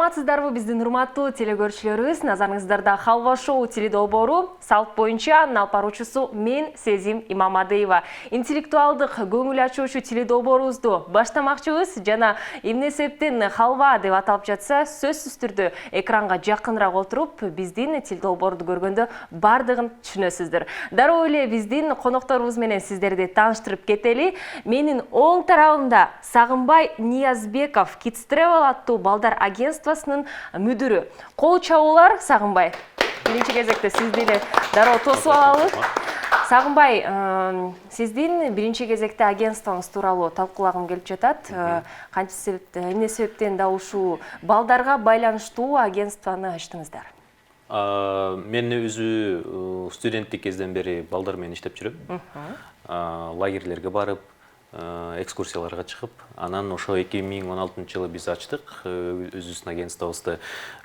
Саламатсыздарбы биздин урматтуу телекөрүүчүлөрүбүз. Назарыңыздарда Халва шоу теледолбоору салт боюнча алып мен Сезим Имамадыева. Интеллектуалдык көңүл ачуучу теледолбоорубузду баштамакчыбыз жана эмне себептен Халва деп аталып жатса, сөзсүз түрдө экранга жакыныраак отуруп, биздин теледолбоорду көргөндө бардыгын түшүнөсүздөр. Дароо эле биздин конокторубуз менен сиздерди тааныштырып кетели. Менин оң тарабымда Сагынбай Ниязбеков Kids Travel аттуу балдар агентствосунун мүдүрү. Кол чабуулар, Сагынбай. Биринчи кезекте сизди эле дароо тосуп алалы. Сагынбай, сиздин биринчи кезекте агентствоңуз тууралуу талкуулагым келип жатат. Эмне себептен да ушул балдарга байланыштуу агентствону ачтыңыздар? Мен өзү студенттик кезден бери балдар менен иштеп жүрөм. Лагерлерге барып, экскурсияларга чыгып, анан ошо 2016-жылы биз ачтык өзүбүздүн агентствобузду.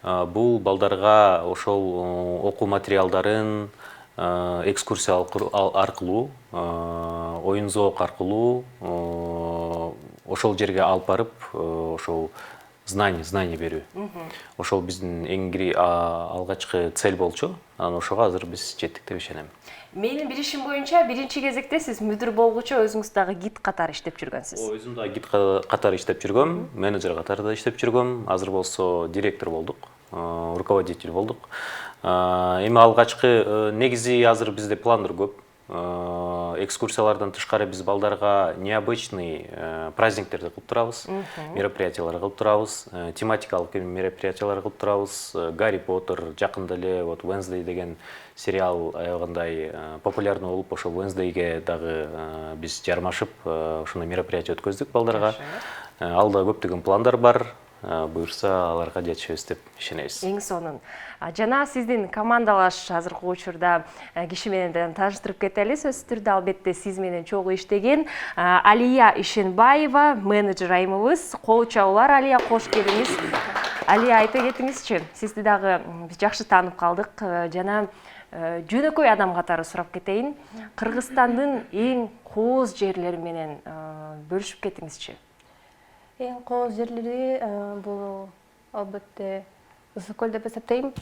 Бул балдарга ошол окуу материалдарын экскурсия аркылуу, оюн зоок аркылуу ошол жерге алып барып, ошол знание берүү. Ошол биздин эң алгачкы цель болчу. Анан ошого азыр биз жеттик деп ишенем. Менин билишим боюнча биринчи кезекте сиз мүдүр болгучу өзүңүз дагы гид катары иштеп жүргөнсүз. Өзүм дагы гид катары иштеп жүргөм, менеджер катары да иштеп жүргөм. Азыр болсо директор болдук, руководитель болдук. Эми алгачкы негизи азыр бизде пландар көп. Экскурсиялардан тышкары биз балдарга необычный праздниктерди кылып турабыз, мероприятиялар кылып турабыз, тематикалык мероприятиялар кылып турабыз. Гарри Поттер, жакында эле Wednesday деген сериал аягындай популярный болуп, ошол Wednesdayге дагы биз жармашып, ошондой мероприятие өткөздүк балдарга. Алда көптөгөн пландар бар. Буюрса, аларга жетишебиз деп ишенебиз. Эң сонун. Жана сиздин командалаш азыркы учурда киши менен тааныштырып кетели. Сөзсүз түрдө албетте сиз менен чогуу иштеген Алия Ишенбаева, менеджер айымыбыз. Кол чабуулар, Алия, кош келиңиз. Алия, айта кетиңизчи, сизди дагы биз жакшы таанып калдык. Жана жөнөкөй адам катары сурап кетейин. Кыргызстандын эң кооз жерлери менен бөлүшүп кетиңизчи. Эң кооз жерлери бул албетте Ысык көл деп эсептейм.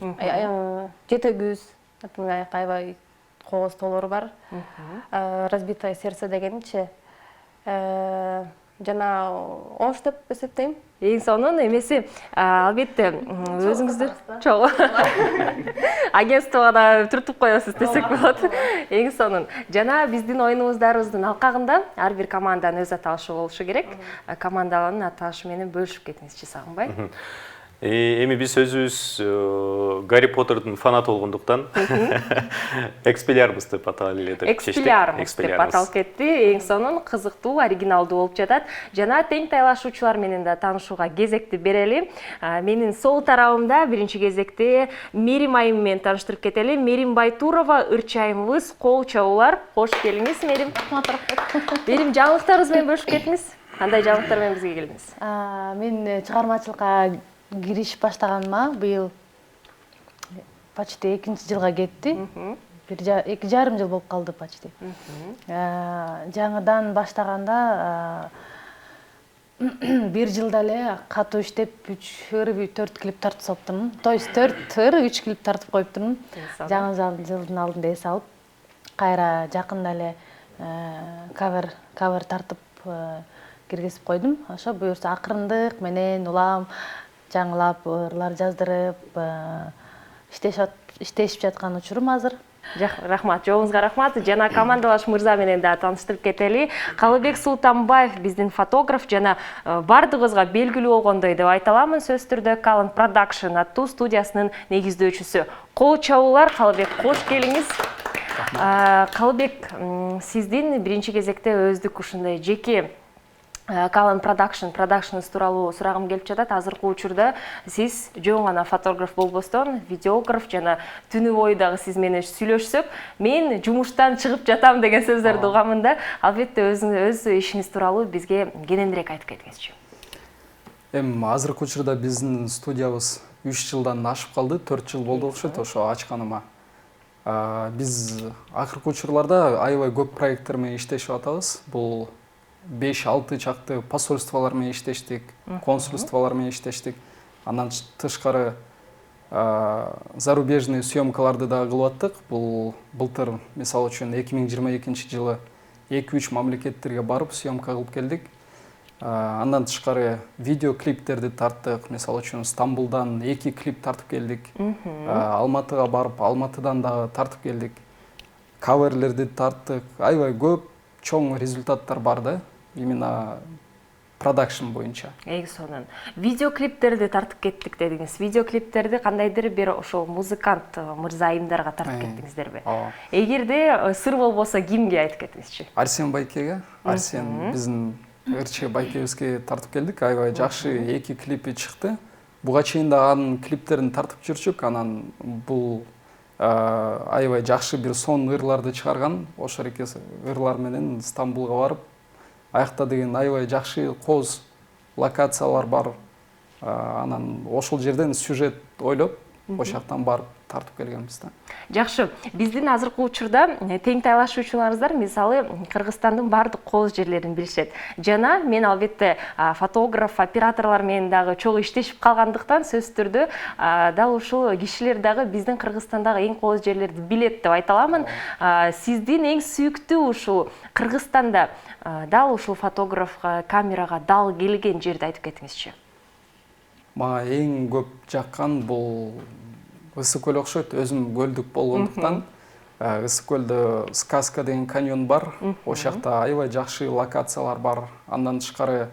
Жетөгүз, аябай кооз тоолору бар. Разбитое сердце дегенчи. Жана Ош деп эсептейм. Эң сонун эмеси албетте өзүңүздүр чогуу агентствого да түртүп коесуз десек болот. Эң сонун. Жана биздин оюнубуздарыбыздын алкагында ар бир команданын өз аталышы болушу керек. Командалардын аталышы менен бөлүшүп кетиңизчи, Сагынбай. Эми биз өзүбүз Гарри Поттердин фанаты болгондуктан Экспеллиармус деп аталып эле Экспеллиармус деп аталып кетти. Эң сонун, кызыктуу, оригиналдуу болуп жатат. Жана тең тайлашуучулар менен да таанышууга кезекти берели. Менин сол тарабымда биринчи кезекте Мерим айым менен тааныштырып кетели. Мерим Байтурова, ырчы айымыбыз. Кол чабуулар, кош келиңиз, Мерим. Мерим, жаңылыктарыңыз менен бөлүшүп кетиңиз. Кандай жаңылыктар менен бизге келдиңиз? Мен чыгармачылыкка киришип баштаганыма быйыл почти 2-жылга кетти. 2,5 жыл болуп калды почти. Жаңыдан баштаганда 1 жылда эле катуу иштеп 3-4 клип тартып салыптырмын. То есть 4-3 клип тартып коюптурмун. Жаңы жылдын алдында эс алып, кайра жакында эле кавер тартып киргизип койдум. Ошо буюрса акырындык менен улам жаңылап, ырлар жаздырып, иштешип жаткан учурум азыр. Рахмат, жоңузга рахмат. Жана командалаш мырза менен да тааныштырып кетели. Калыбек Султанбаев биздин фотограф жана бардыгыбызга белгилүү болгондой деп айта аламын. Сөзсүз түрдө Kalan Production аттуу студиясынын негиздөөчүсү. Кол чабуулар, Калыбек, кош келиңиз. Калыбек, сиздин биринчи кезекте өздүк ушундай жеке Kalan Productions тууралуу сурагым келип жатат. Азыркы учурда сиз жөн гана фотограф болбостон, видеограф жана түнү бою дагы сиз менен сүйлөшсөк, мен жумуштан чыгып жатам деген сөздөрдү угамын. Албетте өз ишиңиз тууралуу бизге кененирээк айтып кетиңизчи. Азыркы учурда биздин студиябыз 3 жылдан ашып калды, 4 жыл болду окшойт ошо ачканыма. Биз акыркы учурларда аябай көп проекттер менен иштешип атабыз. Бул 5-6 чакты посольстволор менен иштештик, консульстволор менен иштештик. Андан тышкары зарубежный съемкаларды да кылып аттык. Бул былтыр мисалы үчүн 2022 жылы 2-3 мамлекеттерге барып съемка кылып келдик. Андан тышкары видео клиптерди тарттык. Мисалы үчүн Стамбулдан 2 клип тартып келдик. Алматыга барып, Алматыдан дагы тартып келдик. Каверлерди тарттык. Аябай көп чоң результаттар бар да. Именно продакшн боюнча. Сонун. Видеоклиптерди тартып кеттик дедиңиз. Видеоклиптерди кандайдыр бир ошол музыкант мырзайымдарга тартып кеттиңиздерби? Эгерде сыр болбосо кимге айтып кеттиңизчи? Арсен Байкеге. Арсен биздин ырчы байкебизге тартып келдик. Аябай жакшы 2 клипи чыкты. Буга чейин да анын клиптерин тартып жүрчүк. Анан бул аябай жакшы бир сон ырларды чыгарган. Ошол эки ырлар менен Стамбулга барып, аякта деген аябай жакшы коз локациялар бар. Анан ошол жерден сюжет ойлоп, ошол жактан барып тартып келгенбиз да. Жакшы. Биздин азыркы учурда тең тайлашуучуларыбыздар мисалы Кыргызстандын бардык кооз жерлерин билишет. Жана мен албетте фотограф, операторлор менен дагы чогуу иштешип калгандыктан сөзсүз түрдө дал ушул кишилер дагы биздин Кыргызстандагы эң кооз жерлерди билет деп айта аламын. Сиздин эң сүйүктүү ушул Кыргызстанда дал ушул фотографка, камерага дал келген жерди айтып кетиңизчи. Мага эң көп жаккан бул Ысык көл окшойт, өзүм көлдүк болгондуктан. Ысык көлдө Сказка деген каньон бар. Ошол жакта аябай жакшы локациялар бар. Андан тышкары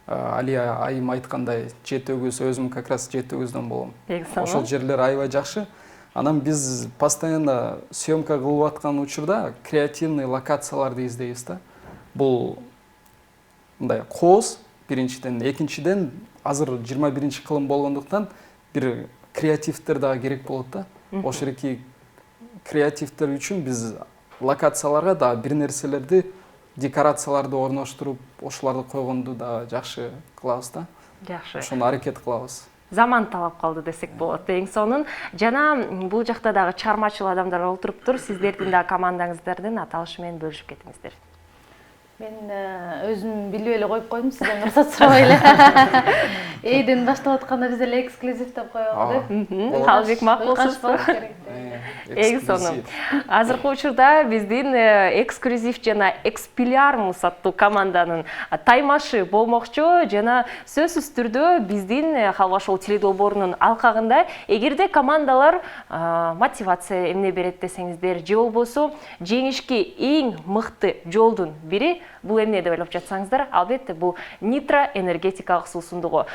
Алия айым айткандай, Жети өгүз, өзүм как раз Жети өгүздөн болом. Ошол жерлер аябай жакшы. Анан биз постоянно съемка кылып аткан учурда креативный локацияларды издейбиз да. Бул мындай кооз биринчиден, экинчиден азыр 21-кылым болгондуктан бир креативтер дагы керек болот да. Ошол эки креативтер үчүн биз локацияларга да бир нерселерди, декорацияларды орноштуруп, ошолорду койгонду да жакшы кылабыз да. Жакшы. Ошону аракет кылабыз. Заман талап калды десек болот. Эң сонун. Жана бул жакта дагы чыгармачыл адамдар олтуруптур. Сиздердин да командаңыздардын аталышы менен бөлүшүп кетиңиздер. Мен өзүм билип эле коюп койдум, сизден уруксат сурабай эле. Эйден баштап атканда биз эле эксклюзив деп коебуз. Калбек макулсузбу? Эң сонун. Азыркы учурда биздин эксклюзив жана Экспеллиармус аттуу команданын таймашы болмокчу жана сөзсүз түрдө биздин Халва шоу теледолбоорунун алкагында эгерде командалар мотивация эмне берет десеңиздер, же болбосо жеңишке эң мыкты жолдун бири бул эмне деп ойлоп жатсаңыздар, албетте бул Nitro энергетикалык суусундугу.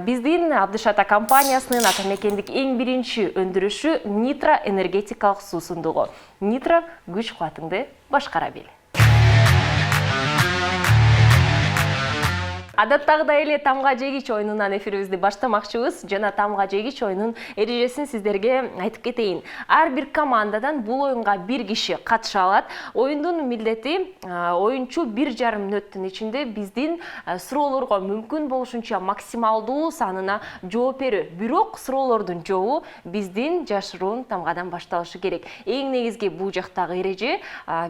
Биздин Абдышата компаниясынын атамекендик эң биринчи өндүрүшү Nitro энергетикалык суусундугу. Nitro күч кубатыңды башкара бил. Адаттагыдай эле тамга жегич оюнунан эфирибизди баштамакчыбыз. Жана тамга жегич оюнун эрежесин сиздерге айтып кетейин. Ар бир командадан бул оюнга бир киши катыша алат. Оюндун милдети оюнчу 1,5 мүнөттүн ичинде биздин суроолорго мүмкүн болушунча максималдуу санына жооп берүү. Бирок суроолордун жообу биздин жашыруун тамгадан башталышы керек. Эң негизги бул жактагы эреже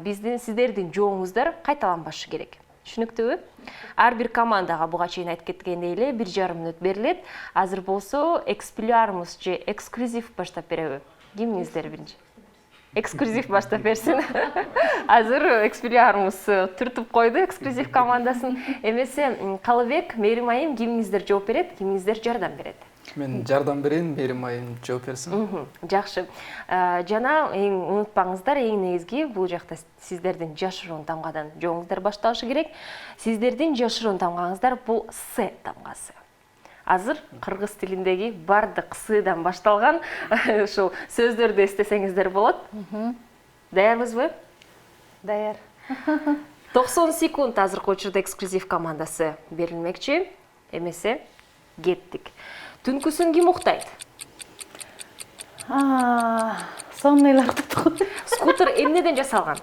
биздин сиздердин жообуңуздар кайталанбашы керек. Түшүнүктүүбү? Ар бир командага буга чейин айтып кеткендей эле 1,5 мүнөт берилет. Азыр болсо Экспеллиармус же эксклюзив баштап береби? Кимиңиздер биринчи? Эксклюзив баштап берсин. Азыр Экспеллиармус түртүп койду эксклюзив командасын. Эмесе Калыбек, Мээрим айым кимиңиздер жооп берет, кимиңиздер жардам берет? Мен жардам берейин, Мээрим айым жооп берсин. Жакшы. Жана эң унутпаңыздар, эң негизги бул жакта сиздердин жашыруун тамгадан жоңуздар башталышы керек. Сиздердин жашыруун тамгаңыздар бул С тамгасы. Азыр кыргыз тилиндеги бардык С'дан башталган ушул сөздөрдү эстесеңиздер болот. Даярбызбы? Даяр. 90 секунд азыркы учурда эксклюзив командасы берилмекчи. Эмесе кеттик. Түнкүсүн ким уктайт? Соннойлар туттук. Скутер эмнеден жасалган?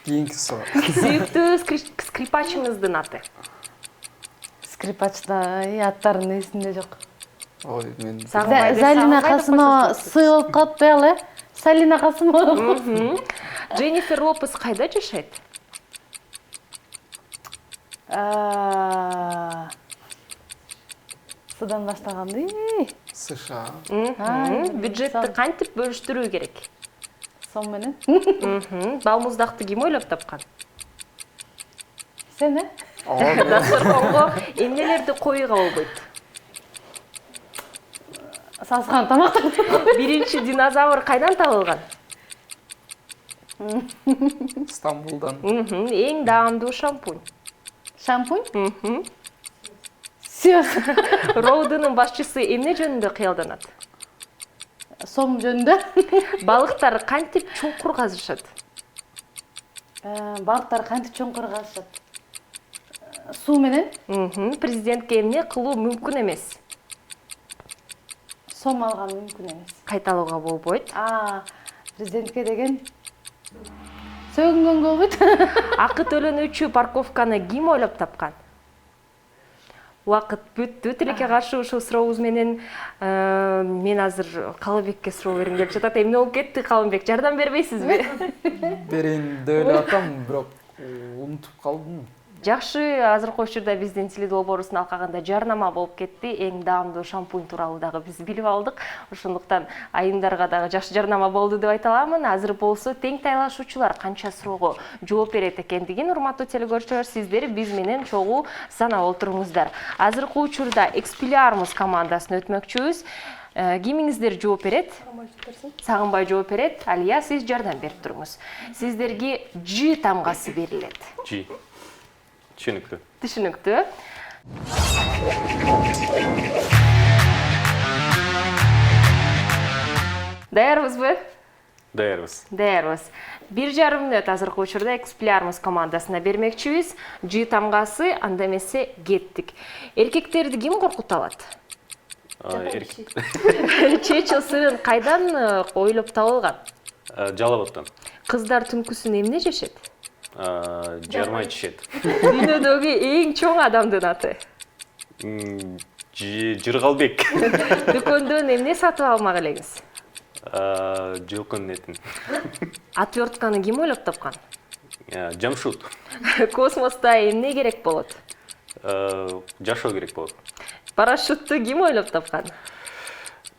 Кийинки суроо. Сүйүктүү скрипачыңыздын аты? Скрипачта аттарын эсимде жок. Ой, мен Залина Касымова сы болуп калыптыр эле. Салина Касымова. Дженнифер Лопес кайда жашайт? Сыдан баштаганды. США. Бюджетти кантип бөлүштүрүү керек? Сом менен. Балмуздакты ким ойлоп тапкан? Сен, Дасторконго эмнелерди коюуга болбойт? Сасыган тамактар. Биринчи динозавр кайдан табылган? Стамбулдан. Эң даамдуу шампунь. Шампунь? Все. Роудунун башчысы эмне жөнүндө кыялданат? Сом жөнүндө. Балыктар кантип чуңкур казышат? Балыктар кантип чоңкур казышат? Суу менен. Президентке эмне кылуу мүмкүн эмес? Сом алган мүмкүн эмес. Кайталууга болбойт. Президентке деген сөгүнгөнгө болбойт. Акы төлөнүүчү парковканы ким ойлоп тапкан? Убакыт бүттү. Тилекке каршы ушул сурообуз менен мен азыр Калыбекке суроо бергим келип жатат. Эмне болуп кетти, Калымбек? Жардам бербейсизби? Берейин деп эле атам, бирок унутуп калдым. Жакшы, азыркы учурда биздин теледолбоорубуздун алкагында жарнама болуп кетти. Эң даамдуу шампунь тууралуу дагы биз билип алдык. Ошондуктан айымдарга дагы жакшы жарнама болду деп айта аламын. Азыр болсо тең тайлашуучулар канча суроого жооп берет экендигин, урматтуу телекөрүүчүлөр, сиздер биз менен чогуу санап отуруңуздар. Азыркы учурда Expelliarmus командасын өтмөкчүбүз. Кимиңиздер жооп берет? Сагынбай жооп берет. Алия, сиз жардам берип туруңуз. Сиздерге G тамгасы берилет. G. Түшүнүктүү. Түшүнүктүү. Даярбызбы? Даярбыз. Даярбыз. 1,5 мүнөт азыркы учурда Expelliarmus командасына бермекчибиз. G тамгасы, анда эмесе кеттик. Эркектерди ким коркута алат? Чечил сырын кайдан ойлоп табылган? Жалал Абадтан. Кыздар түнкүсүн эмне жешет? Жармай чишет. Дүйнөдөгү эң чоң адамдын аты? Жыргалбек. Дүкөндөн эмне сатып алмак элеңиз? Жылкынын этин. Отвертканы ким ойлоп тапкан? Жамшут. Космоста эмне керек болот? Жашоо керек болот. Парашютту ким ойлоп тапкан?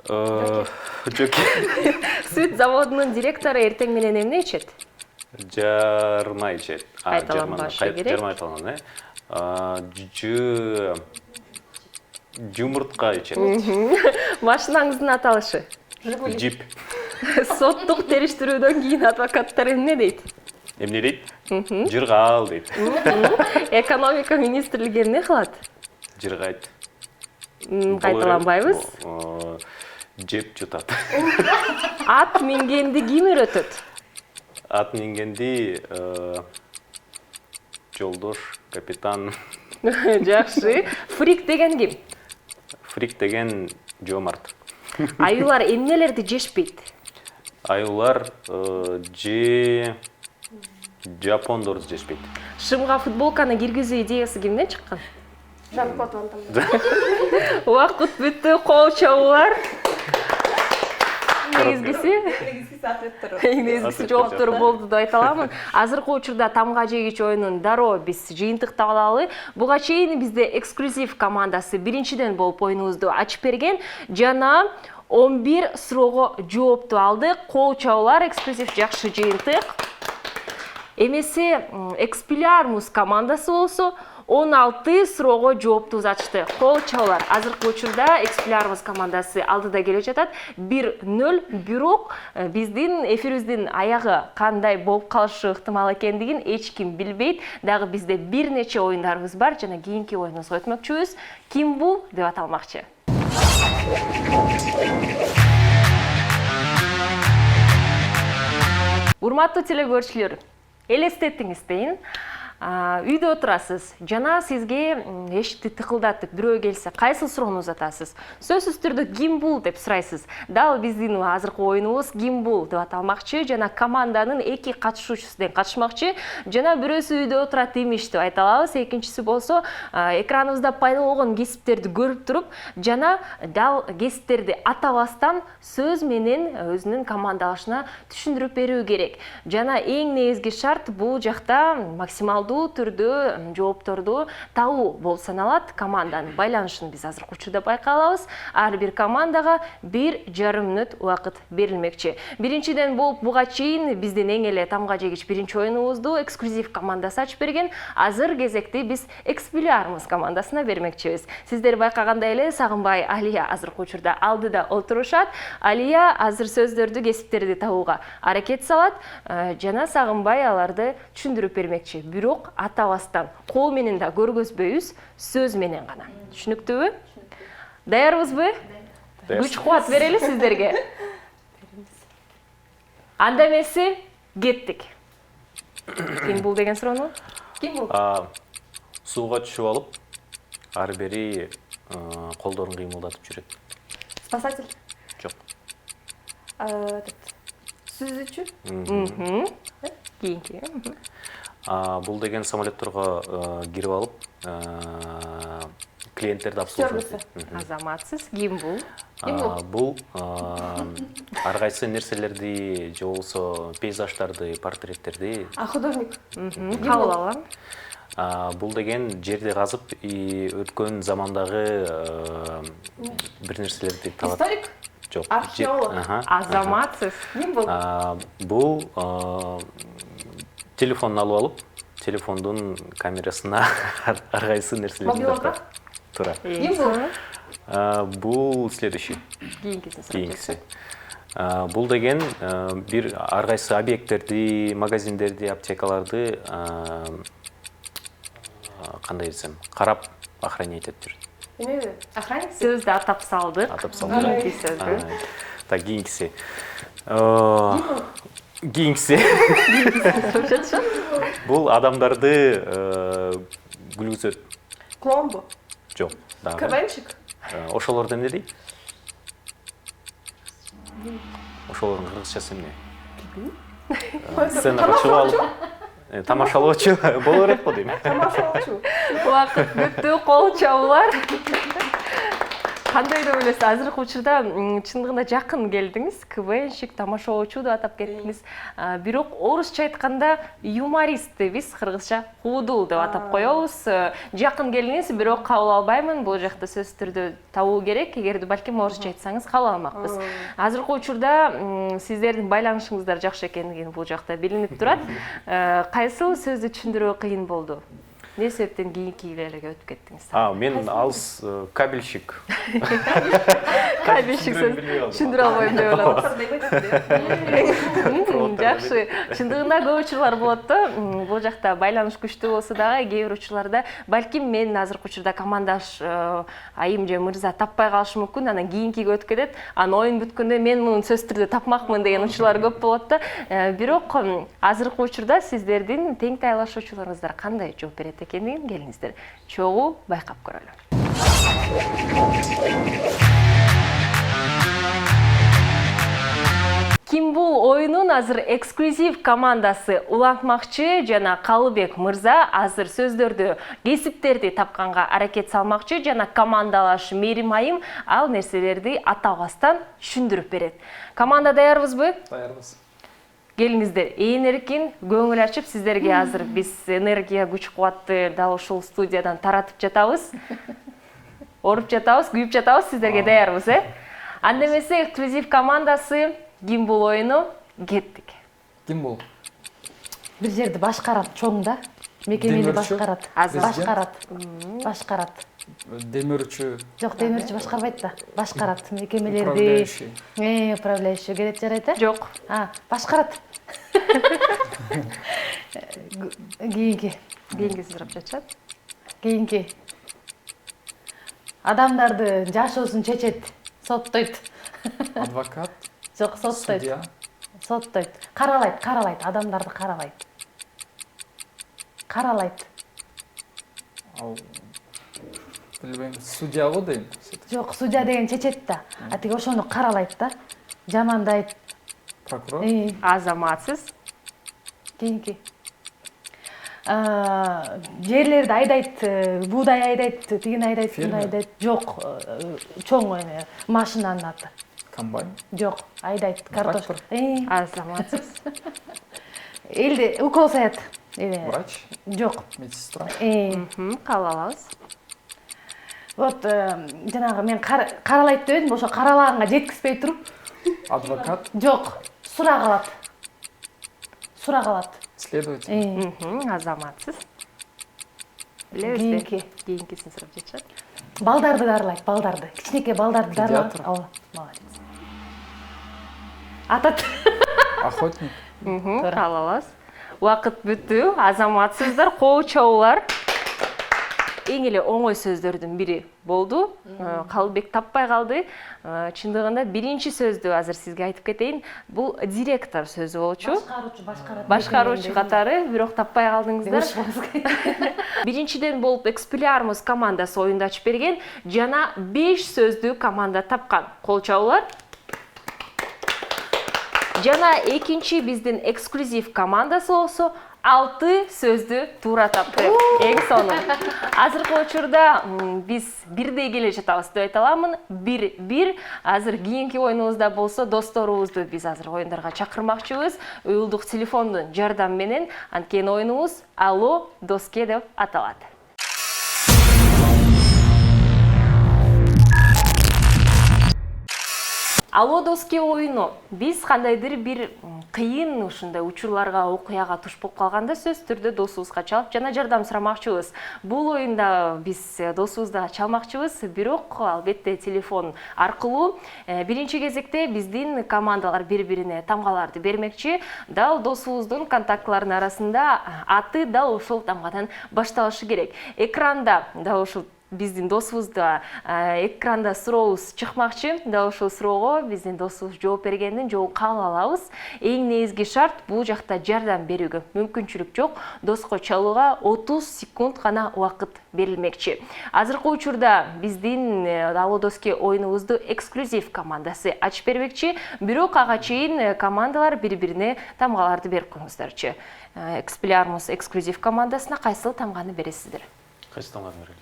Жөкей. Сүт заводунун директору эртең менен эмне ичет? Жармай ичет. Кайталанбашы керек. Жармай айтылган, жумуртка ичет. Машинаңыздын аталышы? Джип. Соттук териштирүүдөн кийин адвокаттар эмне дейт? Эмне дейт? Жыргал дейт. Экономика министрлиги эмне кылат? Жыргайт. Кайталанбайбыз. Жеп жутат. Ат мингенди ким үйрөтөт? Ат мингенди жолдош, капитан. Жакшы. Фрик деген ким? Фрик деген Жомарт. Аюулар эмнелерди жешпейт? Аюулар жапондорду жешпейт. Шымга футболканы киргизүү идеясы кимден чыккан? Жан-Клод Ван Дамм. Убакыт бүттү, кол чабуулар. Негизгиси жооптор болду деп айта аламын. Азыркы учурда тамга жегич оюнун дароо биз жыйынтыктап алалы. Буга чейин бизде эксклюзив командасы биринчиден болуп оюнубузду ачып берген. Жана 11 суроого жоопту алды. Кол чабуулар, эксклюзив жакшы жыйынтык. Эмесе Expelliarmus командасы болсо 16 суроого жоопту ачты. Кол чабуулар. Азыркы учурда Expelliarmus командасы алдыда келе жатат. 1-0, бирок биздин эфирибиздин аягы кандай болуп калышы ыктымал экендигин эч ким билбейт. Дагы бизде бир нече оюндарыбыз бар жана кийинки оюнубузга өтмөкчүбүз. Ким бул деп аталмакчы. Урматтуу телекөрүүчүлөр, элестетиңиз. Үйдө отурасыз, жана сизге эшикти тыкылдатып бирөө келсе, кайсы суроону узатасыз? Сөзсүз түрдө ким бул деп сурайсыз. Дал биздин азыркы оюнубуз ким бул деп аталмакчы, жана команданын эки катышуучусу тең катышмакчы, жана бирөөсү үйдө отурат имиш деп айта алабыз. Экинчиси болсо экраныбызда пайда болгон кесиптерди көрүп туруп, жана дал кесиптерди атабастан сөз менен өзүнүн командалашына түшүндүрүп берүү керек. Жана эң негизги шарт бул жакта максималдуу актуалдуу түрдө жоопторду табуу болуп саналат. Команданын байланышын биз азыркы учурда байкай алабыз. Ар бир командага 1,5 мүнөт убакыт берилмекчи. Биринчиден буга чейин биздин эң эле тамга жегич биринчи оюнубузду эксклюзив командасы ачып берген. Азыр кезекти биз Expelliarmus командасына бермекчибиз. Сиздер байкагандай эле Сагынбай, Алия азыркы учурда алдыда отурушат. Алия азыр сөздөрдү, кесиптерди табууга аракет салат. Жана Сагынбай аларды түшүндүрүп бермекчи. Бирок атабастан, кол менен да көргөзбөйбүз, сөз менен гана. Түшүнүктүүбү? Даярбызбы? Күч кубат берели сиздерге. Анда эмеси кеттик. Ким бул деген суроону? Ким бул? Сууга түшүп алып, ар бери колдорун кыймылдатып жүрөт. Спасатель. Жок. Сүзүүчү. Кийинки. Бул деген самолетторго кирип алып, клиенттерди обслуживать. Азаматсыз. Ким бул? Бул ар кайсы нерселерди, же болбосо пейзаждарды, портреттерди. Художник. Кабыл алам. Бул деген жерди казып, өткөн замандагы бир нерселерди табат. Историк. Жок. Археолог. Азаматсыз. Ким бул? Бул телефонун алып алып, телефондун камерасына ар кайсы нерселерди Мобилограф? Туура. Ким бул? Бул следующий. Кийинкиси. Бул деген бир ар кайсы объекттерди, магазиндерди, аптекаларды кандай десем, карап охранять этип жүрөт. Эмеби? Охранник? Сөздү атап салдык. Атап салдык. Кийинки сөздү. Так, кийинкиси. Кийинкиси. Бул адамдарды күлгүзөт. Клоун бу? Жок. КВНщик? Ошолорду эмне дейт? Ошолордун кыргызчасы эмне? Сценага чыгып алып, тамашалоочу боло берет го дейм. Тамашалоочу. Убакыт бүттү, кол чабуулар. Кандай деп ойлойсуз? Азыркы учурда чындыгында жакын келдиңиз. КВНщик, тамашалоочу деп атап кеттиңиз. Бирок орусча айтканда юморист биз кыргызча куудул деп атап коебуз. Жакын келдиңиз, бирок кабыл албаймын. Бул жакта сөзсүз түрдө табуу керек. Эгерде балким орусча айтсаңыз кабыл алмакпыз. Азыркы учурда сиздердин байланышыңыздар жакшы экендиги бул жакта билинип турат. Кайсыл сөздү түшүндүрүү кыйын болду? Не себептен кийинкилерге өтүп кеттиңиз? Мен алыс кабельщик. Кабельщик түшүндүрө албайм деп ойлодум. Жакшы. Чындыгында көп учурлар болот да. Бул жакта байланыш күчтүү болсо дагы кээ бир учурларда балким мен азыркы учурда командаш айым же мырза таппай калышы мүмкүн, анан кийинкиге өтүп кетет. Анан оюн бүткөндө мен муну сөзсүз түрдө тапмакмын деген учурлар көп болот да. Бирок азыркы учурда сиздердин тең тайлашуучуларыңыздар кандай жооп берет экендигин келиңиздер чогуу байкап көрөлү. Ким бул оюнун азыр эксклюзив командасы улантмакчы жана Калыбек мырза азыр сөздөрдү, кесиптерди тапканга аракет салмакчы жана командалаш Мерим айым ал нерселерди атабастан түшүндүрүп берет. Команда даярбызбы? Даярбыз. Келиңиздер, ээн эркин көңүл ачып сиздерге азыр биз энергия, күч кубатты дал ушул студиядан таратып жатабыз. Оруп жатабыз, күйүп жатабыз, сиздерге даярбыз, Анда эмесе эксклюзив командасы ким бул оюну кеттик. Ким бул? Бир жерди башкарат, чоң да. Мекемени башкарат. Башкарат. Демирчү. Жок, демирчи башкарбайт да. Башкарат мекемелерди. Управляющий керек жарайт, Жок. Башкарат. Кийинки сурап жатышат. Кийинки. Адамдарды жашоосун чечет, соттойт. Адвокат. Жок, соттойт. Судья. Соттойт. Каралайт, адамдарды каралайт. Билбейм, судья го дейм. Жок, судья деген чечет да. А тиги ошону каралайт да. Жамандайт. Прокурор. Азаматсыз. Кийинки. Жерлерди айдайт, буудай айдайт, тигини айдайт, буну айдайт. Жок, чоң машинанын аты. Комбайн. Жок, айдайт, картошка. Азаматсыз. Элди укол саят. Врач, Жок. медсестра. Кабыл алабыз. Вот жанагы мен каралайт деп едим, ошо каралаганга жеткизбей туруп, Адвокат, жок, сурак алат. следователь. Азаматсыз. Билебизби? Кийинки. Кийинкисин сурап жатышат. Балдарды дарылайт, балдарды. Кичинекей балдарды дарылайт. Педиатр. Ооба, молодец. Атат. Охотник. Кабыл алабыз. Убакыт бүттү. Азаматсыздар, кол чабуулар. Эң эле оңой сөздөрдүн бири болду. Калыбек таппай калды. Чындыгында биринчи сөздү азыр сизге айтып кетейин. Бул директор сөзү болчу. Башкаруучу катары, бирок таппай калдыңыздар. Биринчиден болуп Экспеллиармус командасы оюнду ачып берген жана 5 сөздүү команда тапкан. Кол чабуулар. Жана экинчи биздин эксклюзив командасы болсо 6 сөздү туура тапты. Эң сону. Азыркы учурда биз бирдей келе жатабыз деп айта аламын. 1-1. Азыр кийинки оюнубузда болсо досторубузду биз азыр оюндарга чакырмакчыбыз. Уюлдук телефондун жардамы менен анткени оюнубуз Алло доске деп аталат. Алло доске оюну биз кандайдыр бир кыйын ушундай учурларга, окуяга туш болуп калганда сөзсүз түрдө досубузга чалып жана жардам сурамакчыбыз. Бул оюнда биз досубузга чалмакчыбыз, бирок албетте телефон аркылуу. Биринчи кезекте биздин командалар бири-бирине тамгаларды бермекчи. Дал досубуздун контактларынын арасында аты дал ошол тамгадан башталышы керек. Экранда дал ушул биздин досубузда экранда сурообуз чыкмакчы. Дал ушул суроого биздин досубуз жооп бергендин жообун кабыл алабыз. Эң негизги шарт бул жакта жардам берүүгө мүмкүнчүлүк жок. Доско чалууга 30 секунд гана убакыт берилмекчи. Азыркы учурда биздин Алло доске оюнубузду эксклюзив командасы ачып бермекчи. Бирок ага чейин командалар бири-бирине тамгаларды берип коюңуздарчы. Экспеллиармус эксклюзив командасына кайсыл тамганы бересиздер? Кайсы тамганы берели?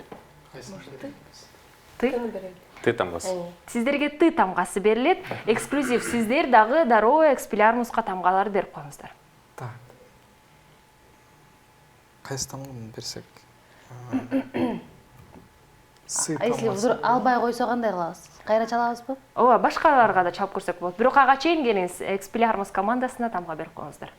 Ты тамгасы. Сиздерге ты тамгасы берилет. Эксклюзив сиздер дагы дароо Экспеллиармуска тамгалар берип коюңуздар. Так. Кайсы тамганы берсек? А если узур албай койсо кандай кылабыз? Кайра чалабызбы? Ооба, башкаларга да чалып көрсөк болот. Бирок ага чейин келиңиз, Экспеллиармус командасына тамга берип коюңуздар.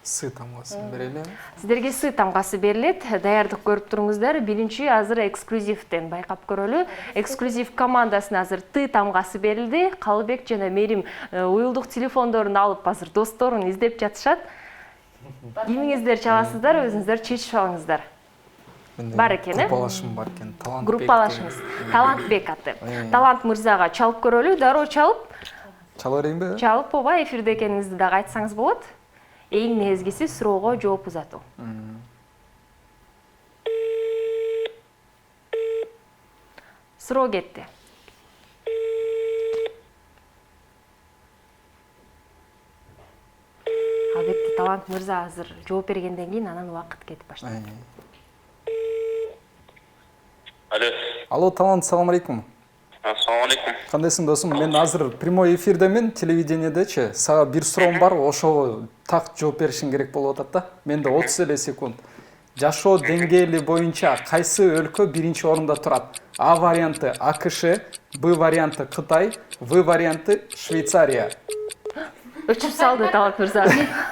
Сы тамгасын берели. Сиздерге сы тамгасы берилет. Даярдык көрүп туруңуздар. Биринчи азыр эксклюзивден байкап көрөлү. Эксклюзив командасына азыр ты тамгасы берилди. Калыбек жана Мерим уюлдук телефондорун алып азыр досторун издеп жатышат. Кимиңиздер чаласыздар, өзүңүздөр чечип алыңыздар. Бар экен, Группалашым бар экен. Группалашыңыз. Талантбек аты. Талант мырзага чалып көрөлү. Дароо чалып. Чала берейинби? Чалып ооба, эфирде экениңизди дагы айтсаңыз болот. Эң негизгиси суроого жооп узатуу. Суроо кетти. Албетте Талант мырза азыр жооп бергенден кийин анан убакыт кетип баштайт. Алло, Талант, салам алейкум. Ассаламу алейкум. Кандайсың досум? Мен азыр прямой эфирдемин, телевидениедечи. Сага бир суроом бар, ошого так жооп беришиң керек болуп атат да. Менде 30 эле секунд. Жашоо деңгээли боюнча кайсы өлкө биринчи орунда турат? А варианты АКШ, Б варианты Кытай, В варианты Швейцария. Өчүп салды Талант мырза.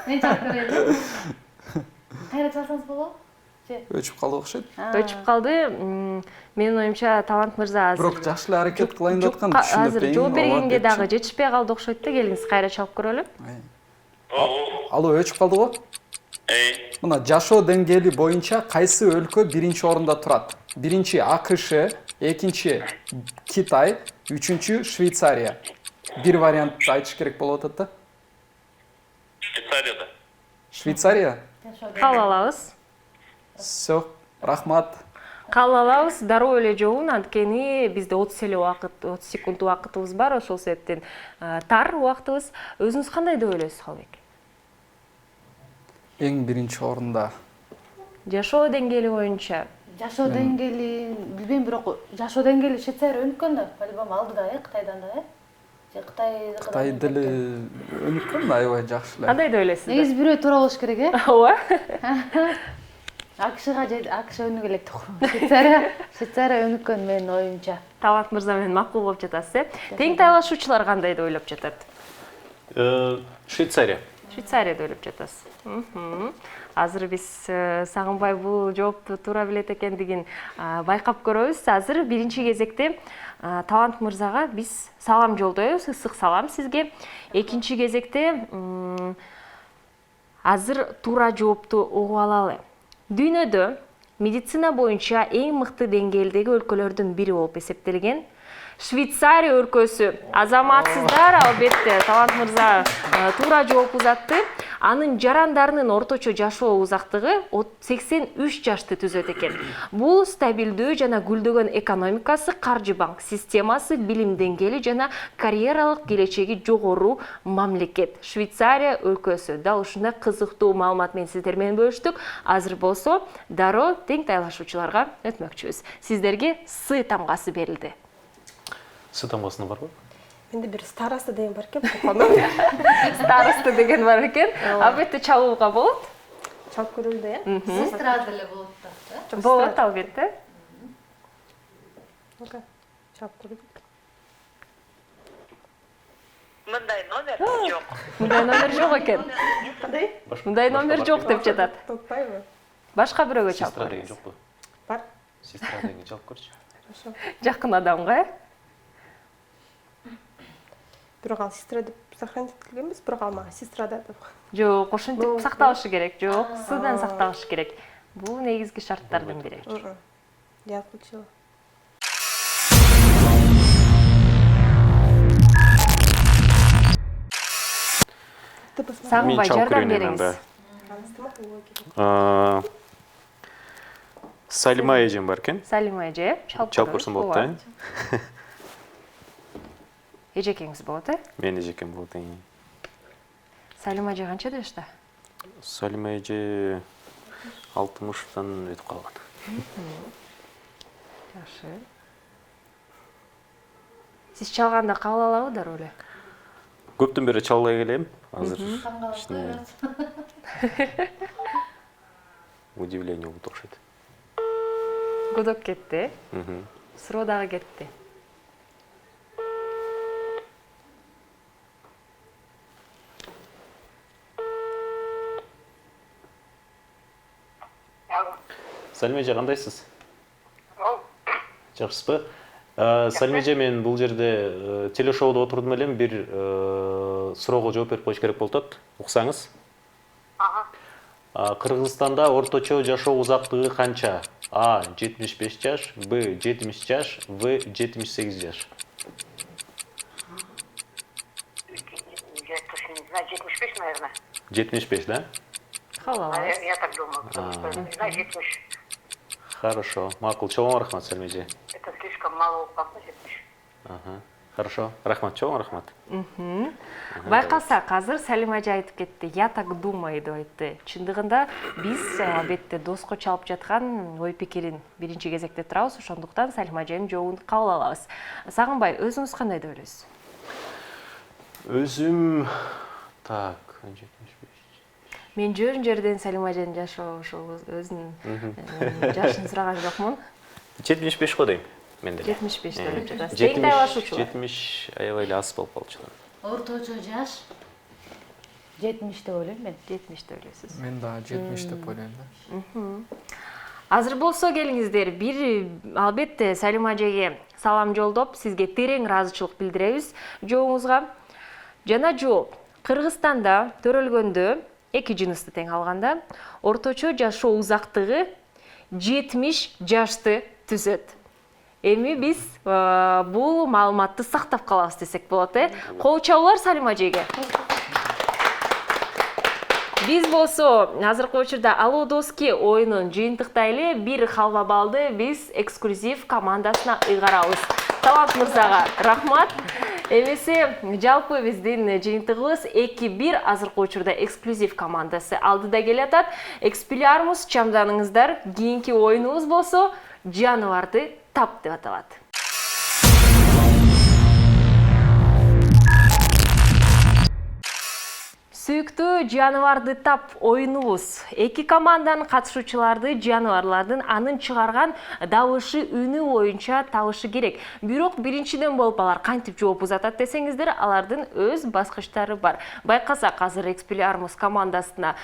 Мен чалып көрөйүн. Кайра чалсаңыз болобу? Өчүп калды окшойт. Өчүп калды. Менин оюмча Талант мырза азыр Бирок жакшы эле аракет кылайын деп аткан, түшүнүп азыр жооп бергенге дагы жетишпей калды окшойт да. Келиңиз кайра чалып көрөлү. Алло, өчүп калдыго? Мына жашоо деңгээли боюнча кайсы өлкө биринчи орунда турат? Биринчи АКШ, экинчи Китай, үчүнчү Швейцария. Бир вариант айтыш керек болуп атат да. Швейцарияда. Швейцария? Кабыл алабыз. Всё, рахмат. Кабыл алабыз. Дароо эле жообун, анткени бизде 30 эле убакыт, 30 секунд убакытыбыз бар. Ошол себептен тар убактыбыз. Өзүңүз кандай деп ойлойсуз, Калыбек? Эң биринчи орунда. Жашоо деңгээли боюнча. Жашоо деңгээли билбейм, бирок жашоо деңгээли Швейцария өнүккөн да, по-любому алды да, Кытайдан да, Кытай тили өнүккөн аябай жакшы эле. Кандай деп ойлойсуз? негизи бирөө туура болуш керек э. Ооба. акш өнүгө элек да. Швейцария өнүккөн менин оюмча. Талант мырза менен макул болуп жатасыз э. Тең тайлашуучулар кандай деп ойлоп жатат? Швейцария. Швейцария деп ойлоп жатасыз. Азыр биз Сагынбай бул жоопту туура билет экендигин байкап көрөбүз. Азыр биринчи кезекте Талант мырзага биз салам жолдойбуз, ысык салам сизге. Экинчи кезекте азыр туура жоопту угуп алалы. Дүйнөдө медицина боюнча эң мыкты деңгээлдеги өлкөлөрдүн бири болуп эсептелген Швейцария өлкөсү. Азаматсыздар, албетте, Талант мырза туура жооп узатты. Анын жарандарынын орточо жашоо узактыгы 83 жашты түзөт экен. Бул стабилдүү жана гүлдөгөн экономикасы, каржы банк системасы, билим деңгээли жана карьералык келечеги жогору мамлекет. Швейцария өлкөсү. Дал ушундай кызыктуу маалымат менен сиздер менен бөлүштүк. Азыр болсо дароо тең тайлашуучуларга өтмөкчүбүз. Сиздерге С тамгасы берилди. С тамгасына барбы? Менде бир староста деген бар экен. Староста деген бар экен. Албетте чалууга болот. Чалып көрөлдү, э? Сестра деле болот да. Болот албетте. Ока. Чалып көрөлдү. Мындай номер жок. Мындай номер жок экен. Кандай? Мындай номер жок деп жатат. Топпайбы? Башка бирөөгө чалып Сестра деген көрөңүз. жокпу? Бар. Сестра деген чалып көрчү. Хорошо. Жакын адамга, э? Бирок ал сестра деп сохранить этилгенбиз, бирок ал мага сестра да деп. Жок, ошентип сакталышы керек. Жок, Сдан сакталышы керек. Бул негизги шарттардын бири. Я отключила. Ты посмотри. Сагынбай жардам бериңиз. Салима эжем бар экен. Салима эже, Чалып көрсөм болот да. Эжекеңиз болот, э? Мен эжекем болот. Салима эже канча жашта? Салима эже 60-тан өтүп калган. Жакшы. Сиз чалганда кабыл алабыдар эле? Көптөн бери чалбай келем. Азыр удивление болуп окшойт. Годок кетти, суроо дагы кетти. Салима эже кандайсыз? Жакшысызбы? Салима эже, мен бул жерде телешоуда отурдум элем, бир суроого жооп берип коюш керек болуп атат. Уксаңыз? Кыргызстанда орточо жашоо узактыгы канча? А 75 жаш, Б 70 жаш, В 78 жаш. Я точно не знаю, 75, наверное. 75, да? Кабыл алабыз. Я так думаю, потому что, не знаю, 70. Хорошо. Макул, чоң рахмат, Салима эже. Это слишком мало упаковки, 70. Хорошо. Рахмат, чоң рахмат. Байкасак, азыр Салима эже айтып кетти. Я так думаю деп айтты. Чындыгында биз албетте доско чалып жаткан ой пикирин биринчи кезекте турабыз, ошондуктан Салима эженин жообун кабыл алабыз. Сагынбай, өзүңүз кандай деп ойлойсуз? Өзүм так, 75. Мен жөн жерден Салима эженин жашоо ошол өзүнүн жашын сураган жокмун. 75 го дейм менде. 75 деп ойлоп жатасыз. Тең тайлашуучулар. 70 аябай эле аз болуп калчу. Орточо жаш 70 деп ойлойм мен. 70 деп ойлойсуз. Мен да 70 деп ойлойм да. Азыр болсо келиңиздер, бир албетте Салима эжеге салам жолдоп, сизге терең ыраазычылык билдиребиз жообуңузга. Жана жооп. Кыргызстанда төрөлгөндө эки жынысты тең алганда орточо жашоо узактыгы 70 жашты түзөт. Эми биз бул маалыматты сактап калабыз десек болот, э? Кол чабуулар Салима эжеге. Биз болсо азыркы учурда Алло доски оюнун жыйынтыктайлы бир халва балды биз эксклюзив командасына ыйгарабыз. Талант мырзага рахмат. Эмесе жалпы биздин жыйынтыгыбыз 2-1 азыркы учурда эксклюзив командасы алдыда келатат. Экспилиармус чамданыңыздар, кийинки оюнубуз болсо жаныбарды тап деп аталат. Сүйүктүү жаныбарды тап оюнубуз. Эки команданын катышуучуларды жаныбарлардын анын чыгарган дабышы үнү боюнча табышы керек. Бирок биринчиден болуп алар кантип жооп узатат десеңиздер, алардын өз баскычтары бар. Байкасак азыр Экспеллиармус командасына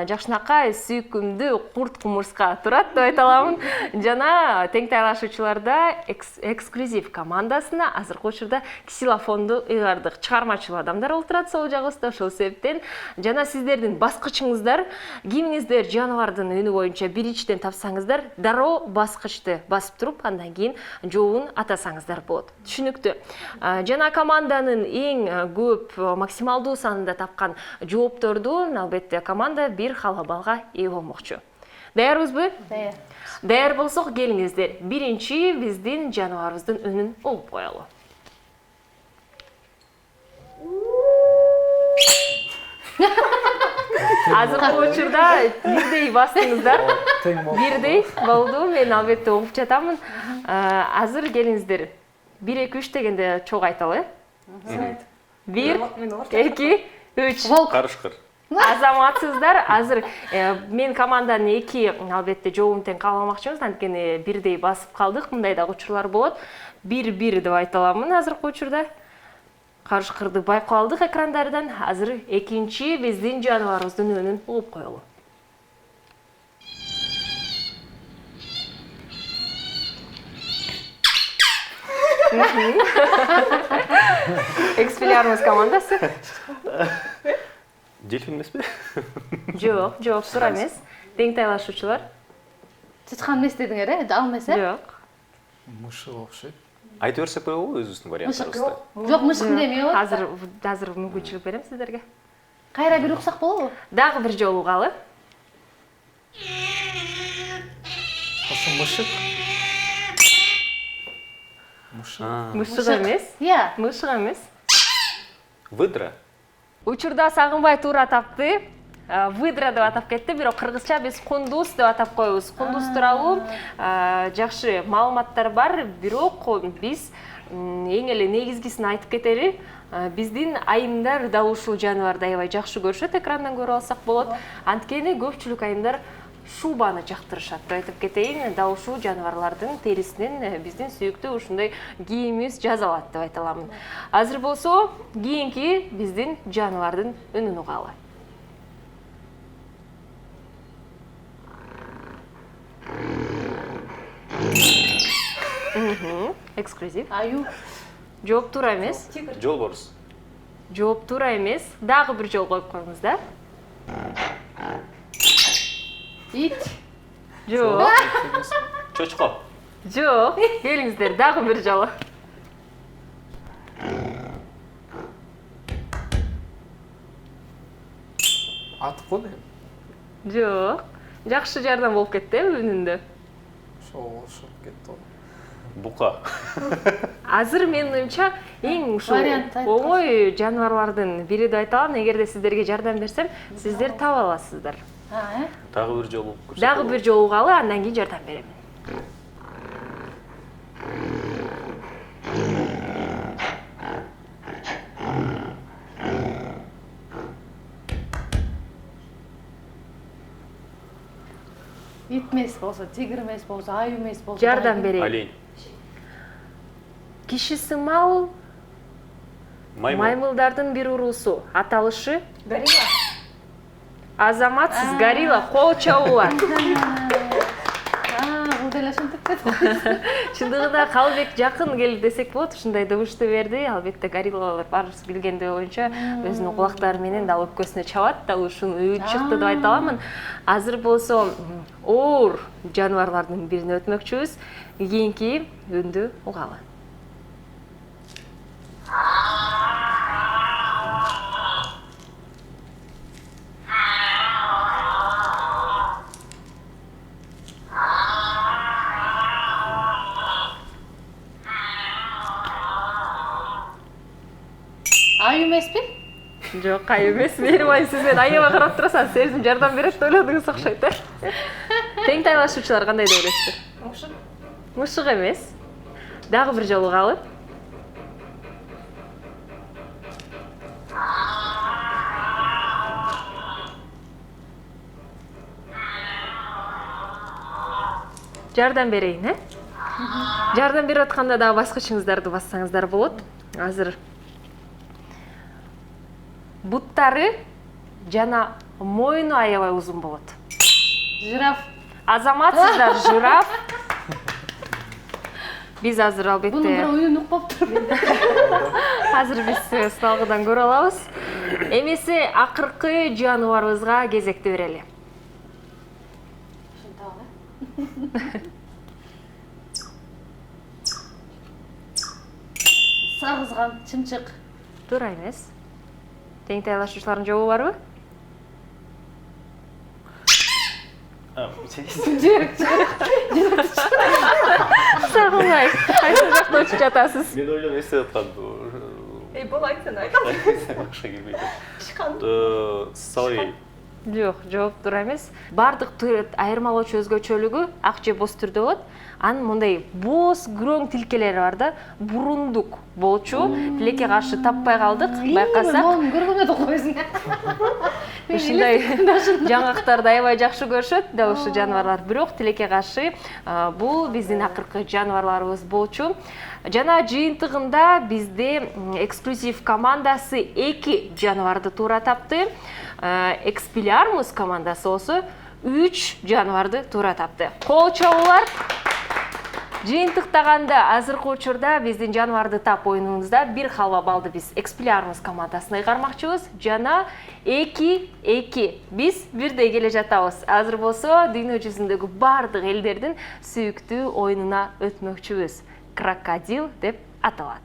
жакшынакай сүйкүмдүү курт кумурска турат деп айта аламын. Жана тең тайлашуучуларда эксклюзив командасына азыркы учурда ксилофонду ыйгардык. Чыгармачыл адамдар олтурат сол жагыбызда, ошол себептен жана сиздердин баскычыңыздар, кимиңиздер жаныбардын үнү боюнча биринчиден тапсаңыздар, дароо баскычты басып туруп, андан кийин жообун атасаңыздар болот. Түшүнүктүү. Жана команданын эң көп максималдуу санында тапкан жоопторду албетте команда бир халва балга ээ болмокчу. Даярбызбы? Даяр. Даяр болсок, келиңиздер. Биринчи биздин жаныбарыбыздын үнүн угуп коелу. Азыркы учурда бирдей бастыңыздар. Бирдей болду. Мен албетте угуп жатамын. Азыр келиңиздер. 1 2 3 дегенде чогуу айталы. 1 2 3. Карышкыр. Азаматсыздар. Азыр мен команданын эки албетте жообун тең кааламакчымыз, анткени бирдей басып калдык. Мындай да учурлар болот. 1-1 деп айта аламын азыркы учурда. Карышкырды байкап алдык экрандардан. Азыр экинчи биздин жаныбарыбыздын үнүн угуп коелу. Экспеллиармус командасы. Дельфин эмеспи? Жок, жооп туура эмес. Тең тайлашуучулар. Чычкан эмес дедиңер, ал эмес, Жок. Мышы окшойт. Айтып берсек болобу өзүбүздүн варианттарыбызды? Жок, мышык демей болот. Азыр мүмкүнчүлүк берем сиздерге. Кайра бир уксак болобу? Дагы бир жолу угалы. Ошо мышык. Мышык. Мышык эмес. Иә. Мышык эмес. Выдра. Учурда Сагынбай туура тапты. Выдра деп атап кетти, бирок кыргызча биз кундуз деп атап коебуз. Кундуз тууралуу жакшы маалыматтар бар, бирок биз эң эле негизгисин айтып кетели. Биздин айымдар да ушул жаныбарды аябай жакшы көрүшөт, экрандан көрүп алсак болот. Анткени көпчүлүк айымдар шубаны жактырышат деп айтып кетейин. Да ушул жаныбарлардын терисинен биздин сүйүктүү ушундай кийимибиз жасалат деп айта аламын. Азыр болсо кийинки биздин жаныбардын үнүн угалы. Эксклюзив. Аю. Жооп туура эмес. Жолборс. Жооп туура эмес. Дагы бир жол коюп коюңуз да. Ит. Жок. Чочко. Жок. Келиңиздер, дагы бир жолу. Ат го дейм. Жок. Жакшы жардам болуп кетти үнүндө. Ошо ошоп кетти го. Бука. Азыр менин оюмча эң ушул Вариант айтып оңой жаныбарлардын бири деп айта алам. Эгерде сиздерге жардам берсем, сиздер таба аласыздар. Дагы бир жолу. Дагы бир жолу угалы, андан кийин жардам берем. Ит эмес болсо, тигр эмес болсо, аю эмес болсо. Жардам берейин. Олень. Киши сымал маймылдардын бир уруусу. Аталышы Горилла. Азаматсыз горилла, кол чабуулар. Бул деле ошентип кетти. Чындыгында Калбек жакын келди десек болот, ушундай добушту берди. Албетте гориллалар баарыбыз билгендей боюнча өзүнүн кулактары менен дал өпкөсүнө чабат, дал ушуну үйүт чыкты деп айта аламын. Азыр болсо оор жаныбарлардын бирине өтмөкчүбүз. Кийинки үндү угалы. Аю эмеспи? Жок, ай эмес. Мээрибай, сиз мен аябай карап турасыз. Сиз жардам берет деп ойлодуңуз окшойт, Тең тайлашуучулар кандай деп ойлойсуздар? Мышык. Мышык эмес. Дагы бир жолу угалы. Жардам берейин, Жардам берип атканда дагы башка ишиңиздерди бассаңыздар болот. Азыр буттары жана мойну аябай узун болот. Жираф. Азаматсыздар, жираф. Биз азыр Bunun bir албетте oyunu koptu. азыр биз сыналгыдан көрө алабыз. Эмесе акыркы жаныбарыбызга кезекти берели. Сағызған чымчык. Туура эмес. Тең тайлашуучулардын жообу барбы? Сагынбай, кайсы жакта учуп жатасыз? Мен ойлоп эстеп аткам. Бол айтсаң айт. Акша келбейт. Ишкан. Салый. Жок, жооп туура эмес. Бардык айырмалоочу өзгөчөлүгү ак же боз түрдө болот. Анын мындай боз күрөң тилкелери бар да, бурундук болчу. Тилекке каршы таппай калдык, байкасак. Onu görgöme de koysun. Ушундай жаңактарды аябай жакшы көрүшөт да ушул жаныбарлар. Бирок тилекке каршы бул биздин акыркы жаныбарларыбыз болчу. Жана жыйынтыгында бизде эксклюзив командасы 2 жаныбарды туура тапты. Экспилярмус командасы болсо 3 жаныбарды туура тапты. Кол чабуулар. Жыйынтыктаганда азыркы учурда биздин жаныбарды тап оюнубузда 1 халва балды биз Экспилярмус командасына ыйгармакчыбыз. Жана 2-2 биз бирдей келе жатабыз. Азыр болсо дүйнө жүзүндөгү бардык элдердин сүйүктүү оюнуна өтмөкчүбүз. Крокодил деп аталат.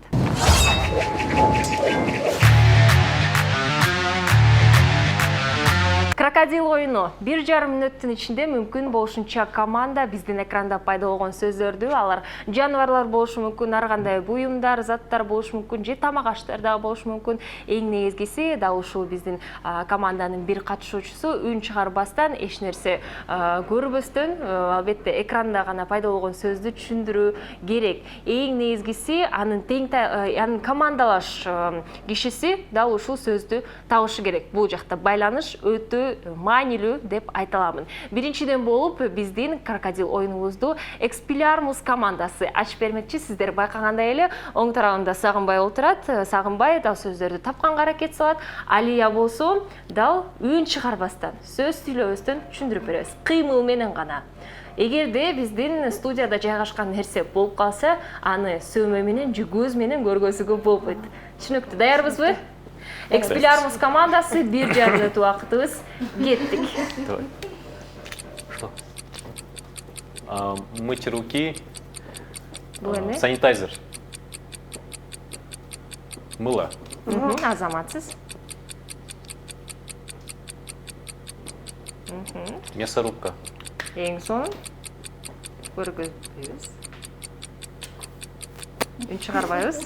Крокодил оюну 1,5 мүнөттүн ичинде мүмкүн болушунча команда биздин экранда пайда болгон сөздөрдү, алар жаныбарлар болушу мүмкүн, ар кандай буюмдар, заттар болушу мүмкүн, же тамак аштар дагы болушу мүмкүн. Эң негизгиси да ушул биздин команданын бир катышуучусу үн чыгарбастан, эч нерсе көрбөстөн, албетте экранда гана пайда болгон сөздү түшүндүрүү керек. Эң негизгиси анын анын командалаш кишиси дал ушул сөздү табышы керек. Бул жакта байланыш өтө маанилүү деп айта аламын. Биринчиден болуп биздин крокодил оюнубузду Экспилярмус командасы ачып бермекчи. Сиздер байкагандай эле оң тарабында Сагынбай отурат. Сагынбай дал сөздөрдү тапканга аракет салат. Алия болсо дал үн чыгарбастан, сөз сүйлөбөстөн түшүндүрүп беребиз. Кыймыл менен гана. Эгерде биздин студияда жайгашкан нерсе болуп калса, аны сөмө менен, жүгөз менен көргөзүүгө болбойт. Түшүнүктүү, даярбызбы? Экспилярмус командасы 1,5 мүнөт убактыбыз кеттик. Давай. Что? Мыть руки. Санитайзер. Мыло. Азаматсыз. Мясорубка. Эң соң көргөзбөйбүз. Үн чыгарбайбыз.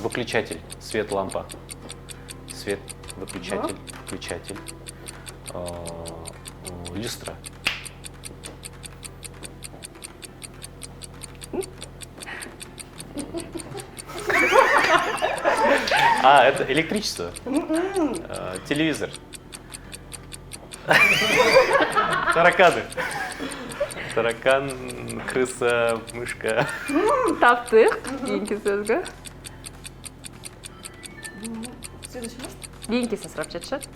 Выключатель. Свет лампа. Свет, выключатель, включатель, люстра. Это электричество. Телевизор. Тараканы. Таракан, крыса, мышка. Таптык. Кийинки сөзгө. Кийинкисин сурап жатышат.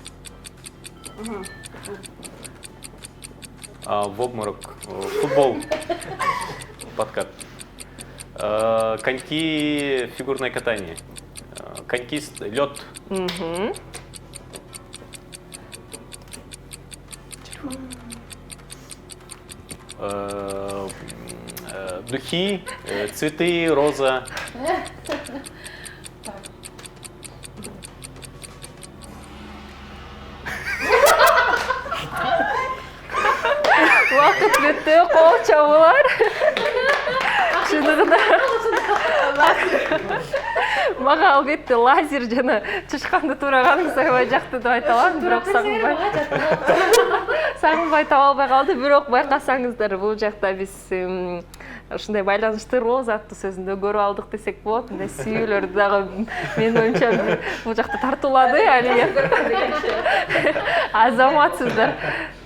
В обморок. Футбол. Подкат. Коньки, фигурное катание. Коньки, лед. Духи, цветы, роза. Вакыт бүтті, қол чабулар. Шынығында. Мага албетте лазер жана чышканды тураганыңыз аябай жакты деп айта алам, бирок Сагынбай таба албай калды, бирок байкасаңыздар бул жакта биз ушундай байланыштырып заттуу сөзүндө көрүп алдык десек болот. Мындай сүйүүлөр дагы менин оюмча бул жакта тартуулады алия. Азаматсыздар.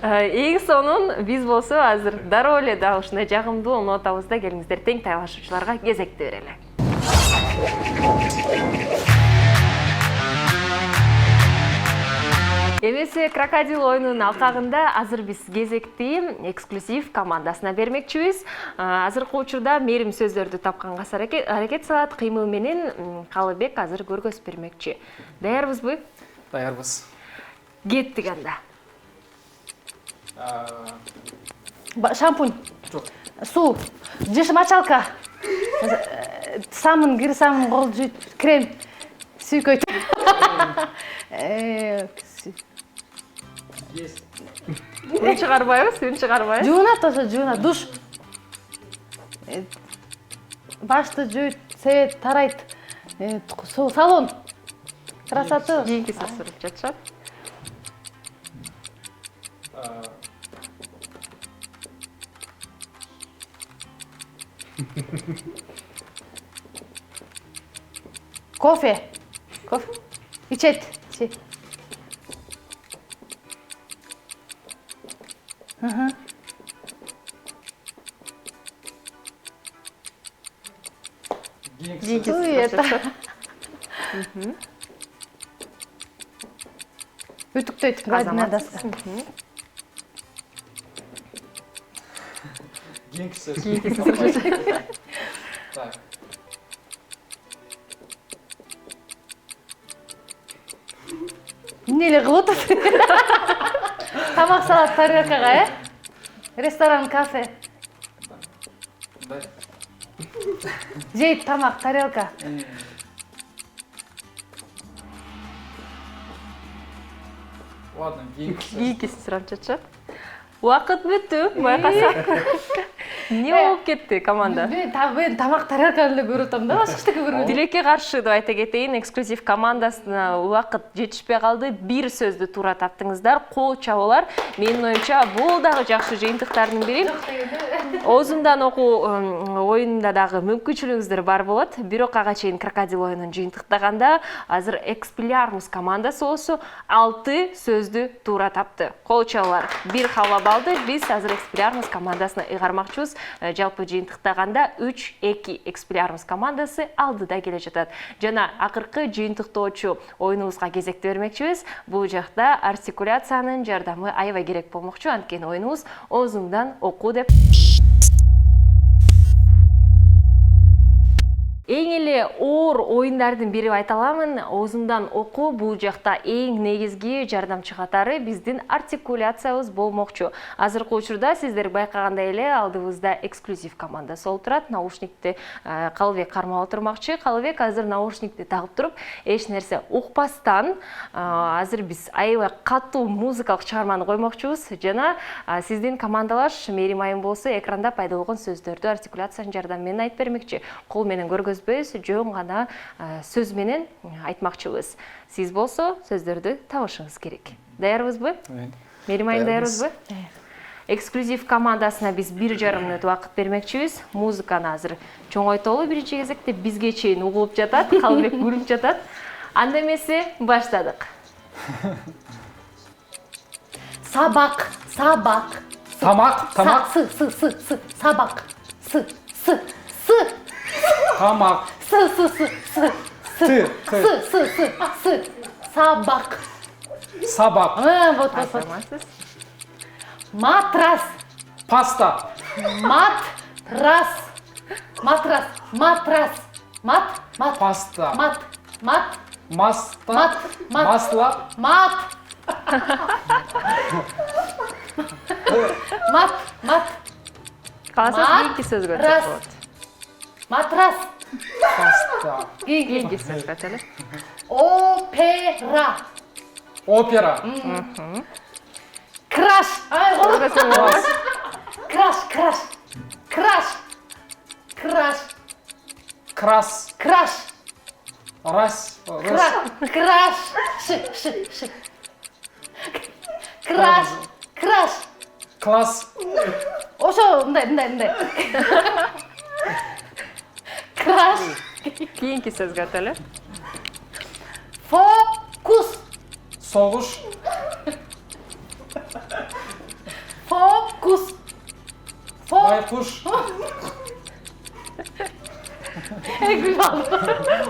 Эң сонун биз болсо азыр дароо эле дагы ушундай жагымдуу нотабызда келиңиздер тең тайлашуучуларга кезекти берели. Эмесе крокодил оюнунун алкагында азыр биз кезекти эксклюзив командасына бермекчибиз. Азыркы учурда Мээрим сөздөрдү тапканга аракет салат, кыймыл менен Калыбек азыр көргөз бермекчи. Даярбызбы? Даярбыз. Кеттик анда. Шампунь. Жок. Су. Жыш мочалка. Самын, кир самын, кол жуйт, крем. Сүйкөйт. Үн чыгарбайбыз, үн чыгарбайбыз. Жуунат ошо, жуунат. Душ. Башты жуйт, сеет, тарайт. Салон. Красоты. Кийинки сөз сүрүп жатышат. Кофе. Кофе. İçet. Кийинки Ой, сөз это. жатышат. Үтүктөйт. Гладильная доска. Кийинки сөз жатышат. Так. Эмне эле кылып атат? Тамак салат тарелкага, Ресторан, кафе. Жейт тамак, тарелка. Ладно, Кийинки сөз сурап жатышат. Убакыт бүттү, байкасак. Не болуп кетти команда? Мен тамак тарелканы эле көрүп атам да, башка эчтеке көрбөйм. Тилекке каршы деп айта кетейин, эксклюзив командасына убакыт жетишпей калды. Бир сөздү туура таптыңыздар, кол чабуулар. Менин оюмча бул дагы жакшы жыйынтыктардын бири. Оозундан окуу оюнунда дагы мүмкүнчүлүгүңүздөр бар болот. Бирок ага чейин крокодил оюнун жыйынтыктаганда азыр Экспеллиармус командасы болсо 6 сөздү туура тапты. Кол чабуулар. Бир халва балды биз азыр Экспеллиармус командасына ыйгармакчыбыз. Жалпы жыйынтыктаганда 3-2 Экспеллиармус командасы алдыда келе жатат. Жана акыркы жыйынтыктоочу оюнубузга кезекти бермекчибиз. Бул жакта артикуляциянын жардамы аябай керек болмокчу. Анткени оюнубуз оозуңдан окуу деп. Эң эле оор оюндардын бири айта аламын. Оозуңдан окуу бул жакта эң негизги жардамчы катары биздин артикуляциябыз болмокчу. Азыркы учурда сиздер байкагандай эле алдыбызда эксклюзив командасы болуп турат. Наушникти Калыбек кармап отурмакчы. Калыбек азыр наушникти тагып туруп, эч нерсе укпастан азыр биз аябай катуу музыкалык чыгарманы коймокчубуз. Жана сиздин командалаш Мээрим айым болсо экранда пайда болгон сөздөрдү артикуляциянын жардамы менен айтып бермекчи. Кол менен көргөз жөн гана сөз менен айтмакчыбыз. Сиз болсо сөздөрдү табышыңыз керек. Даярбызбы? Мээрим айым даярбызбы? Эксклюзив командасына биз 1,5 мүнөт убакыт бермекчибиз. Музыканы азыр чоңойтолу биринчи кезекте бизге чейин угулуп жатат, Калыбек күлүп жатат. Анда эмесе баштадык. Сабак. Тамак. Сабак. Тамак. Сабак. Вот. Азаматсыз. Матрас. Паста. Матрас. Паста. Масло. Каласаңыз кийинки сөзгө өтсөк болот. Матрас. Паста. Кийинки сөзгө өтөлү. Опера. Краш. Краш. Класс. Ошо мындай. Краш. Кийинки сөзгө өтөлү. Фокус. Согуш. Фокус. Байкуш.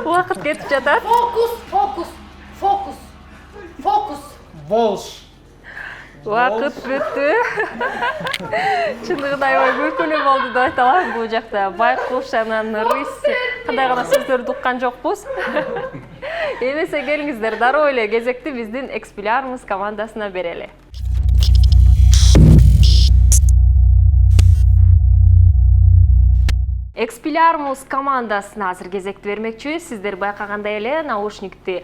Убакыт кетип жатат. Фокус. Болш. Убакыт бүттү. Чындыгында аябай күлкүлүү болду деп айта алам. Бул жакта байкуш анан рысь кандай гана сөздөрдү уккан жокпуз. Эмесе келиңиздер, дароо эле кезекти биздин Экспеллиармус командасына берели. Экспеллиармус командасына азыр кезекти бермекчибиз. Сиздер байкагандай эле наушникти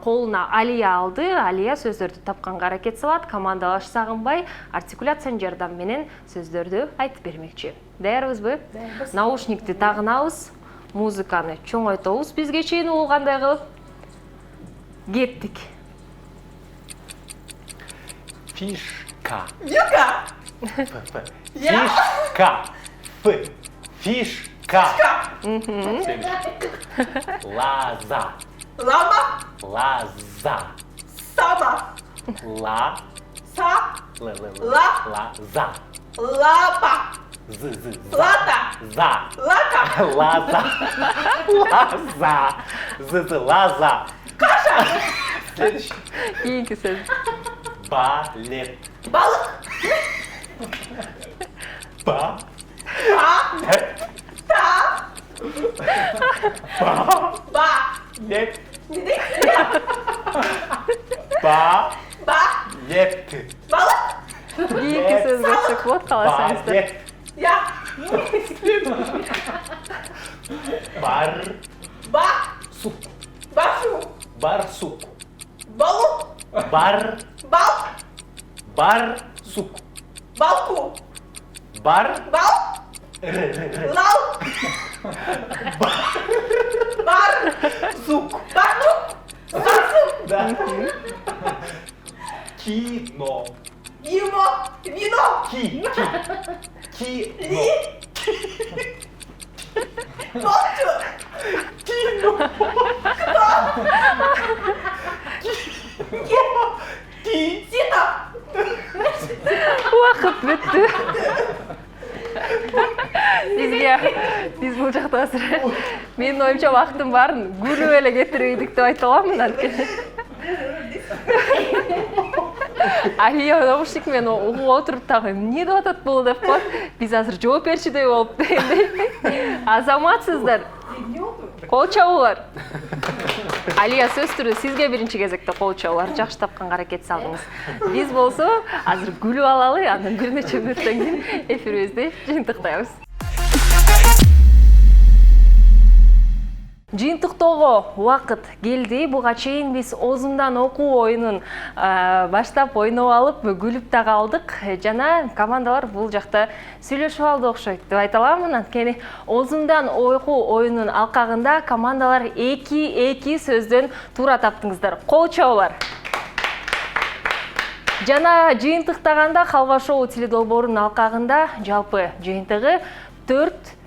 колуна Алия алды. Алия сөздөрдү тапканга аракет салат. Командалаш сагынбай артикуляциянын жардамы менен сөздөрдү айтып бермекчи. Даярбызбы? Наушникти тагынабыз. Музыканы чоңойтобуз. Бизге чейин угулгандай кылып кеттик. Фишка. Юка. Фишка. Фишка. Лаза. Лама. Лаза. Сама. Ла. Са. Ла. Лаза. Лапа. Лата. За. Лака. Лаза. Лаза. Лаза. Кийинки сөз. Балет. Балык. Ба. Ба. Лет. Не дейт? Ба. Ба. Лет. Балык. Кийинки сөзгө өтсөк болот, кааласаңыздар. Балет. Я. Бар. Ба. Сук. Башу. Барсук. Балу. Бар. Бал. Бар. Сук. Балку. Бар. Бал. Лал. Бар. Сук. Бартук. Сарсук. Да. Кино. Вино. Вино. Кино. Ли. Ночью. Сина. Убакыт бүттү. Биз бул жакта азыр менин оюмча убакыттын баарын күлүп эле кетирдик деп айта аламын. Анткени Алия наушник менен угуп отуруп дагы эмне деп атат бул деп коет. Биз азыр жооп берчүдөй болуп азаматсыздар. Кол чабуулар. Алия сөз түрү сизге биринчи кезекте кол чабуулар. Жакшы тапканга аракет салдыңыз. Биз болсо азыр күлүп алалы, андан бир нече мүнөттөн кийин эфирибизди жыйынтыктайбыз. Жыйынтыктоого убакыт келди. Буга чейин биз Озундан окуу оюнун баштап ойноп алып, күлүп да калдык. Жана командалар бул жакта сүйлөшүп алды окшойт деп айта аламын. Анткени Озундан окуу оюнунун алкагында командалар 2 сөздөн туура таптыңыздар. Кол чабуулар. Жана жыйынтыктаганда Халва шоу теледолбоорунун алкагында жалпы жыйынтыгы 4-3.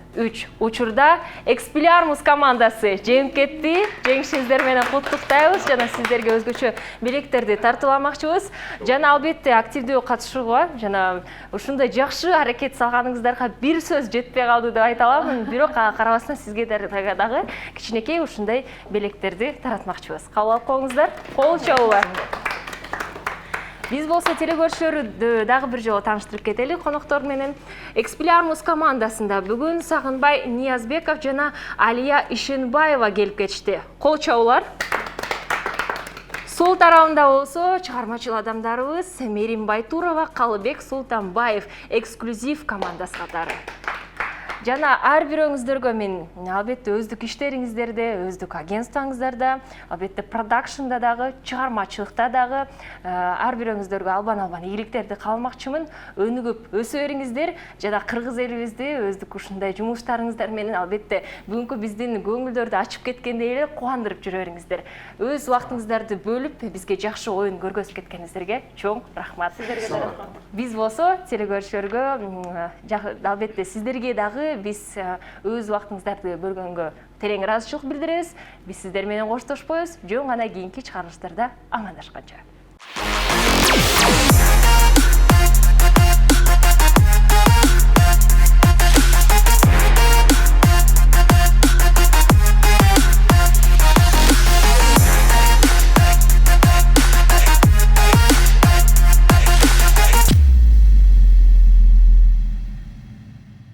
Учурда Экспеллиармус командасы жеңип кетти. Жеңишиңиздер менен куттуктайбыз. Жана сиздерге өзгөчө билектерди тартууламакчыбыз. Жана албетте активдүү катышууга жана ушундай жакшы аракет салганыңыздарга бир сөз жетпей калды деп айта аламын. Бирок карабастан сизге дагы кичинекей ушундай билектерди таратмакчыбыз. Кабыл алып коюңуздар. Кол чабуулар. Биз болсо телекөрүүчүлөрдү дагы бир жолу тааныштырып кетели коноктор менен. Экспеллиармус командасында бүгүн Сагынбай Ниязбеков жана Алия Ишенбаева келип кетишти. Кол чабуулар. Сол тарабында болсо чыгармачыл адамдарыбыз Мерим Байтурова, Калыбек Султанбаев эксклюзив командасы катары. Жана ар бирөөңүздөргө мен албетте өздүк иштериңиздерде, өздүк агентствоңуздарда, албетте продакшнда дагы, чыгармачылыкта дагы ар бирөөңүздөргө албан ийгиликтерди каалмакчымын. Өнүгүп өсө бериңиздер жана кыргыз элибизди өздүк ушундай жумуштарыңыздар менен албетте бүгүнкү биздин көңүлдөрдү ачып кеткендей эле кубандырып жүрө бериңиздер. Өз убактыңыздарды бөлүп бизге жакшы оюн көргөзүп кеткениңиздерге чоң рахмат. Биз болсо телекөрүүчүлөргө албетте сиздерге дагы биз өз убактыңыздарды бөлгөнгө терең ыраазычылык билдиребиз. Биз сиздер менен коштошпойбуз. Жөн гана кийинки чыгарылыштарда амандашканча.